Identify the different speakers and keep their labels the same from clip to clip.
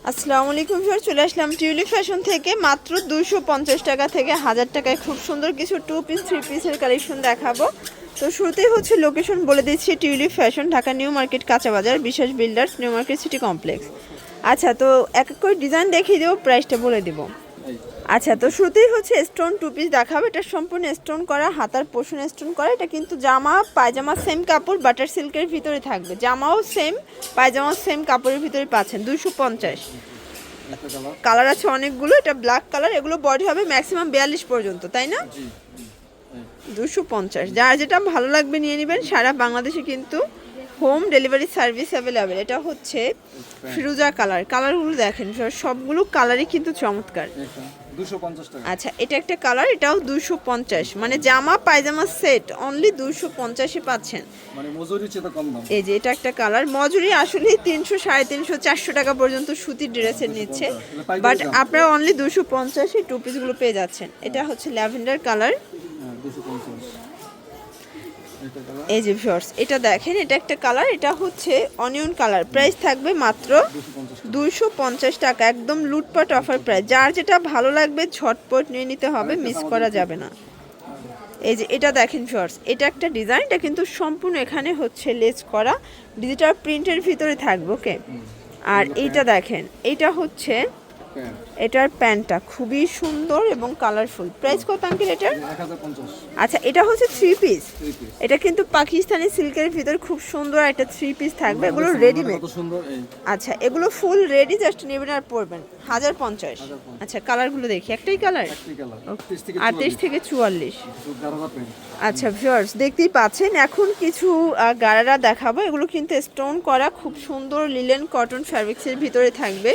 Speaker 1: আসসালামু আলাইকুম ভিউয়ার, চলে আসলাম টিউলিপ ফ্যাশন থেকে। মাত্র 250 টাকা থেকে 1000 টাকায় খুব সুন্দর কিছু 2 পিস 3 পিসের কালেকশন দেখাবো। তো শুরুতেই হচ্ছে লোকেশন বলে দিচ্ছি, tulip fashion, Dhaka new market, কাঁচা বাজার, বিশ্বাস builders, new market city complex. আচ্ছা, তো এক এক করে ডিজাইন দেখিয়ে দেবো, প্রাইসটা বলে দেবো। আচ্ছা, তো শুরুতেই হচ্ছে স্টোন 2 পিস দেখাবো। এটা সম্পূর্ণ স্টোন করা, হাতার পোর্শন স্টোন করা। এটা কিন্তু জামা পায়জামা সেম কাপড়, বাটার সিল্কের ভিতরে থাকবে। জামাও সেম, পায়জামাও সেম কাপড়ের ভিতরে পাচ্ছেন। 250। কালার আছে অনেকগুলো। এটা ব্ল্যাক কালার, এগুলো বডি হবে ম্যাক্সিমাম 42 পর্যন্ত, তাই না? 250। যার যেটা ভালো লাগবে নিয়ে নেবেন। সারা বাংলাদেশে কিন্তু হোম ডেলিভারি সার্ভিস অ্যাভেলেবেল। এটা হচ্ছে ফিরোজা কালার। কালারগুলো দেখেন, সবগুলো কালারই কিন্তু চমৎকার।
Speaker 2: 250 টাকা।
Speaker 1: আচ্ছা, এটা একটা কালার, এটাও 250। মানে জামা পায়জামা সেট অনলি 250-এ পাচ্ছেন।
Speaker 2: মানে মজুরি চেয়ে কম দাম।
Speaker 1: এই যে এটা একটা কালার। মজুরি আসলে 300, 350, 400 টাকা পর্যন্ত সুতির ড্রেসের নিচ্ছে, বাট আপনারা অনলি 250-এ 2 পিসগুলো পেয়ে যাচ্ছেন। এটা হচ্ছে ল্যাভেন্ডার কালার।
Speaker 2: 250।
Speaker 1: এই যে ভিউয়ার্স, এটা দেখেন, এটা একটা কালার, এটা হচ্ছে অনিয়ন কালার। প্রাইস থাকবে মাত্র 250 টাকা। একদম লুটপাট অফার প্রাইস। যার যেটা ভালো লাগবে ঝটপট নিয়ে নিতে হবে, মিস করা যাবে না। এই যে এটা দেখেন ভিউয়ার্স, এটা একটা ডিজাইন। এটা কিন্তু সম্পূর্ণ এখানে হচ্ছে লেস করা, ডিজিটাল প্রিন্টের ভিতরে থাকবে। ওকে, আর এইটা দেখেন, এটা হচ্ছে এটার প্যান্টটা খুবই সুন্দর এবং কালারফুল। প্রাইস কত আঙ্কেল এটার?
Speaker 2: 1050।
Speaker 1: আচ্ছা, এটা হচ্ছে 3 পিস। এটা কিন্তু পাকিস্তানি সিল্কের ভিতর খুব সুন্দর একটা 3 পিস থাকবে। এগুলো রেডিমেড।
Speaker 2: কত সুন্দর এই।
Speaker 1: আচ্ছা, এগুলো ফুল রেডি, জাস্ট নেবেন আর পরবেন। 1050। আচ্ছা, কালারগুলো দেখি। একটাই কালার,
Speaker 2: একটি কালার।
Speaker 1: 38 থেকে 44।
Speaker 2: গারারা প্যান্ট।
Speaker 1: আচ্ছা ভিউয়ার্স, দেখতেই পাচ্ছেন। এখন কিছু গারারা দেখাবো। এগুলো কিন্তু স্টোন করা, খুব সুন্দর লিলেন কটন ফ্যাব্রিক্সের ভিতরে থাকবে।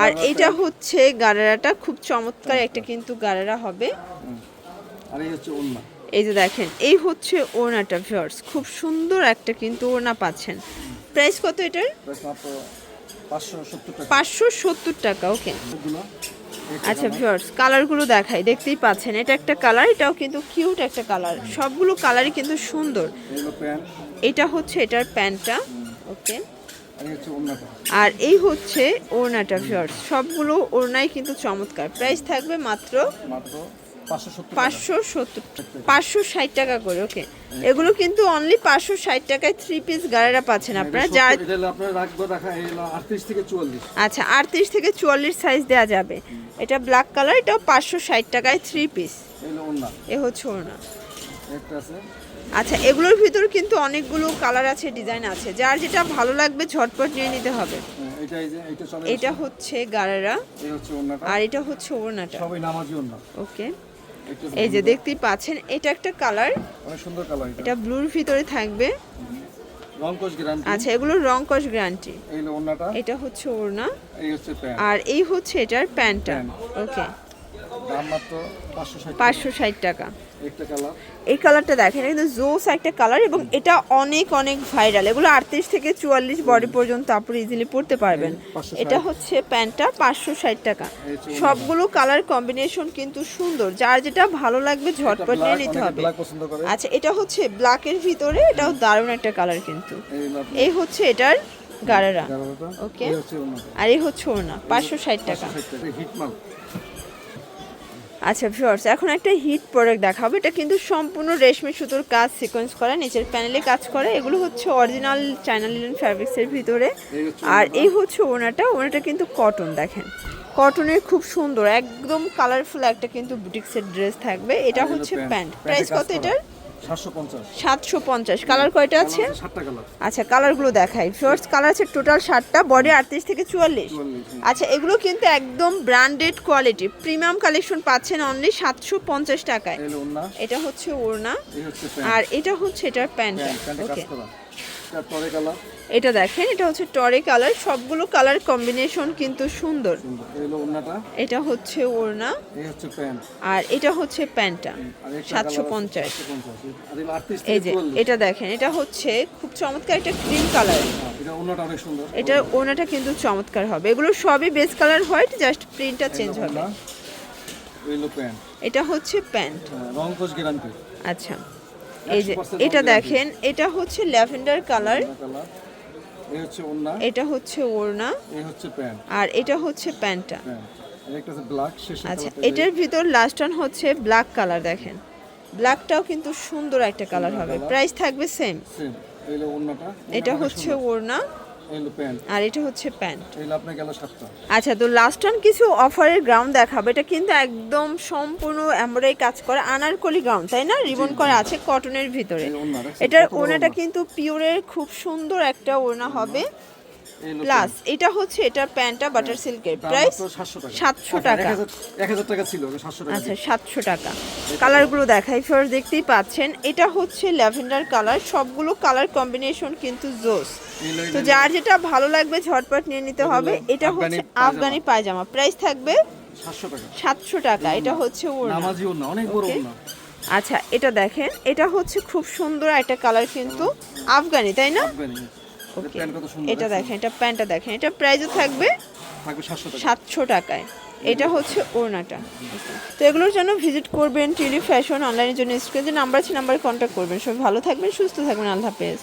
Speaker 1: আর এটা হচ্ছে গারারাটা, খুব চমৎকার একটা কিন্তু গারারা হবে।
Speaker 2: আর এই হচ্ছে ওন্না।
Speaker 1: এই যে দেখেন, এই হচ্ছে ওড়নাটা ভিউয়ার্স, খুব সুন্দর একটা কিন্তু ওড়না পাচ্ছেন। প্রাইস কত এটার?
Speaker 2: প্রাইস মাত্র 570 টাকা।
Speaker 1: 570 টাকা। ওকে,
Speaker 2: এগুলো
Speaker 1: আচ্ছা ভিউয়ার্স, কালারগুলো দেখাই। দেখতেই পাচ্ছেন, এটা একটা কালার, এটাও কিন্তু কিউট একটা কালার। সবগুলো কালারই কিন্তু সুন্দর।
Speaker 2: এগুলো প্যান্ট।
Speaker 1: এটা হচ্ছে এটার প্যান্টটা। ওকে,
Speaker 2: আর এই হচ্ছে ওন্নাটা।
Speaker 1: আর এই হচ্ছে ওড়নাটা ভিউয়ার্স। সবগুলো ওড়নাই কিন্তু চমৎকার। প্রাইস থাকবে মাত্র 570, 560 টাকা করে। ওকে, এগুলো কিন্তু অনলি 560 টাকায় 3 পিস গারারা পাচ্ছেন আপনারা। যার
Speaker 2: আপনারা রাখা এই 38 থেকে 44।
Speaker 1: আচ্ছা, 38 থেকে 44 সাইজ দেওয়া যাবে। এটা ব্ল্যাক কালার, এটাও 560 টাকায় 3 পিস।
Speaker 2: এগুলো ওন্না।
Speaker 1: এ হচ্ছে ওড়না।
Speaker 2: একটা আছে।
Speaker 1: আচ্ছা, এগুলোর ভিতর কিন্তু অনেকগুলো কালার আছে, ডিজাইন আছে। যার যেটা ভালো লাগবে ঝটপট নিয়ে নিতে হবে।
Speaker 2: এটা এই যে এটা চলে।
Speaker 1: এটা হচ্ছে গারারা,
Speaker 2: এই হচ্ছে ওন্নাটা।
Speaker 1: আর এটা হচ্ছে ওড়নাটা।
Speaker 2: সবই নামাজি ওন্না।
Speaker 1: ওকে, এই যে দেখতেই পাচ্ছেন, এটা একটা কালার,
Speaker 2: অনেক সুন্দর কালার।
Speaker 1: এটা ব্লুর ভিতরে থাকবে।
Speaker 2: রংকশ গ্যারান্টি।
Speaker 1: আচ্ছা, এগুলো রং কস গ্যারান্টি।
Speaker 2: এই হলো ওন্নাটা।
Speaker 1: এটা হচ্ছে ওড়না,
Speaker 2: এই হচ্ছে প্যান্ট।
Speaker 1: আর এই হচ্ছে এটার প্যান্টটা। ওকে,
Speaker 2: দাম মাত্র 560 টাকা।
Speaker 1: 560 টাকা।
Speaker 2: একটা কালার।
Speaker 1: এই কালারটা দেখেন, এটা কিন্তু জোস একটা কালার, এবং এটা অনেক অনেক ভাইরাল। এগুলো 38 থেকে 44 বডি পর্যন্ত আপনি ইজিলি পড়তে পারবেন। এটা হচ্ছে প্যান্টটা, 560 টাকা। সবগুলো কালার কম্বিনেশন কিন্তু সুন্দর। যার যেটা ভালো লাগবে ঝটপট নিয়ে নিতে হবে। আচ্ছা, এটা হচ্ছে ব্ল্যাকের ভিতরে, এটাও দারুণ একটা কালার কিন্তু। এই হচ্ছে এটার গারারা। ওকে, আর এই হচ্ছে ওড়না, 560 টাকা।
Speaker 2: হিটমাল।
Speaker 1: আচ্ছা ভিউয়ার্স, এখন একটা হিট প্রোডাক্ট দেখাবো। এটা কিন্তু সম্পূর্ণ রেশমি সুতোর কাজ, সিকোয়েন্স করা, নিচের প্যানেলে কাজ করা। এগুলো হচ্ছে অরিজিনাল চায়না লিনেন ফ্যাব্রিক্সের ভিতরে। আর এই হচ্ছে ওড়নাটা। ওড়নাটা কিন্তু কটন, দেখেন কটনের, খুব সুন্দর, একদম কালারফুল একটা কিন্তু বুটিক্সের ড্রেস থাকবে। এটা হচ্ছে প্যান্ট। প্রাইস কত এটার? 750। কালার কয়টা আছে?
Speaker 2: 7টা কালার।
Speaker 1: আচ্ছা, কালারগুলো দেখাই। ফার্স্ট কালার আছে টোটাল 7টা, বডি 38 থেকে 44। আচ্ছা, এগুলো কিন্তু একদম ব্র্যান্ডেড কোয়ালিটি, প্রিমিয়াম কালেকশন পাচ্ছেন অনলি 750 টাকায়। এটা হচ্ছে ওড়না, আর এটা হচ্ছে এটার প্যান্টটা। ওকে, এটা দেখেন, এটা হচ্ছে টরে কালার। সবগুলো কালার কম্বিনেশন কিন্তু সুন্দর। এটা হচ্ছে ওড়না, আর এটা হচ্ছে প্যান্টটা, 750। এই যে এটা দেখেন, এটা হচ্ছে খুব চমৎকার একটা ক্রিম কালার। এটা ওড়নাটা কিন্তু চমৎকার হবে। এগুলো সবই বেস কালার হোয়াইট, জাস্ট প্রিন্টটা চেঞ্জ হবে। এটা হচ্ছে প্যান্ট,
Speaker 2: রংকশ গ্যারান্টি।
Speaker 1: আচ্ছা, এই যে এটা দেখেন, এটা হচ্ছে ল্যাভেন্ডার কালার।
Speaker 2: এই হচ্ছে ওন্না,
Speaker 1: এটা হচ্ছে ওড়না,
Speaker 2: এই হচ্ছে প্যান্ট।
Speaker 1: আর এটা হচ্ছে প্যান্টটা।
Speaker 2: প্যান্ট এই একটা আছে ব্ল্যাক, শেষে
Speaker 1: আচ্ছা, এটার ভিতর লাস্ট ওয়ান হচ্ছে ব্ল্যাক কালার। দেখেন ব্ল্যাকটাও কিন্তু সুন্দর একটা কালার হবে।
Speaker 2: colour।
Speaker 1: প্রাইস থাকবে সেম।
Speaker 2: সেম। এই হলো ওন্নাটা,
Speaker 1: এটা হচ্ছে ওড়না,
Speaker 2: এই হলো প্যান্ট,
Speaker 1: আর এটা হচ্ছে প্যান্ট।
Speaker 2: এই হলো আপনার গেল 7টা।
Speaker 1: আচ্ছা, তো লাস্ট ওয়ান কিছু অফারের গ্রাউন্ড দেখাবো। এটা কিন্তু একদম সম্পূর্ণ এমব্রয়ডারি কাজ করা আনারকলি গ্রাউন্ড, তাই না? রিবন করা আছে কটনের ভিতরে।
Speaker 2: এই ওন্না দেখছেন
Speaker 1: এটার
Speaker 2: কত বড়
Speaker 1: ওড়নাটা
Speaker 2: ওন্না?
Speaker 1: কিন্তু পিওরের খুব সুন্দর একটা ওড়না হবে।
Speaker 2: এই হলো
Speaker 1: প্লাস এটা হচ্ছে এটার প্যান্টটা বাটার সিল্কের।
Speaker 2: দাম
Speaker 1: প্রাইস
Speaker 2: মাত্র 700 টাকা।
Speaker 1: 700 টাকা।
Speaker 2: 1000 টাকা ছিল, ওটা 700 টাকা।
Speaker 1: আচ্ছা, 700 টাকা। কালারগুলো দেখাই ফার্স্ট, দেখতেই পাচ্ছেন এটা হচ্ছে ল্যাভেন্ডার কালার। সবগুলো কালার কম্বিনেশন কিন্তু জোস। তো যার যেটা ভালো লাগবে ঝটপট নিয়ে নিতে হবে। এটা হচ্ছে আফগানি পায়জামা। প্রাইস থাকবে
Speaker 2: 700 টাকা।
Speaker 1: 700 টাকা। এটা হচ্ছে ওড়না।
Speaker 2: নামাজি ওন্না, অনেক বড়
Speaker 1: Okay।
Speaker 2: ওন্না।
Speaker 1: আচ্ছা, এটা দেখেন, এটা হচ্ছে খুব সুন্দর একটা কালার কিন্তু আফগানি, তাই না?
Speaker 2: আফগানি।
Speaker 1: ওকে,
Speaker 2: প্যান্ট কত সুন্দর।
Speaker 1: এটা দেখেন, এটা প্যান্টটা দেখেন। এটা প্রাইসও থাকবে
Speaker 2: থাকবে 700 টাকা।
Speaker 1: 700 টাকায়। এটা হচ্ছে ওড়নাটা। তো এগুলোর জন্য ভিজিট করবেন টিউলিপ ফ্যাশন। অনলাইনের জন্য স্ক্রিনে যে নাম্বার আছে নাম্বারে কন্ট্যাক্ট করবেন। সবাই ভালো থাকবেন, সুস্থ থাকবেন। আল্লাহ হাফেজ।